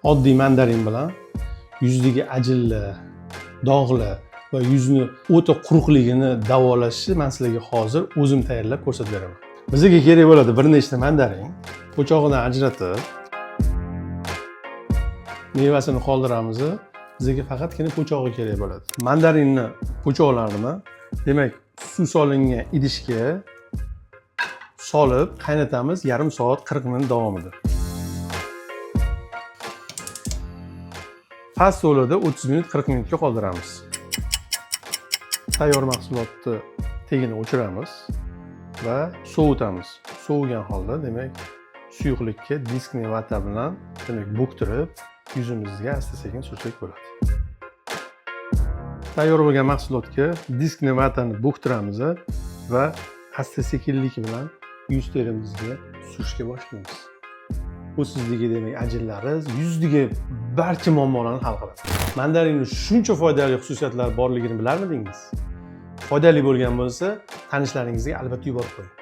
Oddiy mandarin bilan yuzdagi ajinli, dog'li va yuzni o'ta quruqligini davolashni men sizlarga hozir o'zim tayyorlab ko'rsatib beraman. Bizga kerak bo'ladi bir nechta mandarin, po'chog'idan ajratib, mevasini qoldiramiz. Bizga faqatgina po'chog'i kerak bo'ladi. Mandarinni po'choqlarini, demak, suv solingan idishga solib qaynatamiz yarim soat 40 minut davomida. Past suvda 30 minut 40 minutga qoldiramiz. Tayyor mahsulotni tegini o'chiramiz va sovutamiz. Sovigan holda, demak, suyuqlikka diskli vata bilan, demak, bo'ktirib, yuzimizga asta-sekin sursak bo'ladi. Tayyor bo'lgan mahsulotga diskli vatani bo'ktiramiz va asta-sekinlik bilan yuz terimizga surishga boshlaymiz. Bu sizdagi demak ajinlari yuzdagi barcha muammolarni hal qiladi. Mandarinning shuncha foydali xususiyatlari borligini bilarmidingiz? Foydali bo'lgan bo'lsa, tanishlaringizga albatta yuborib qo'ying.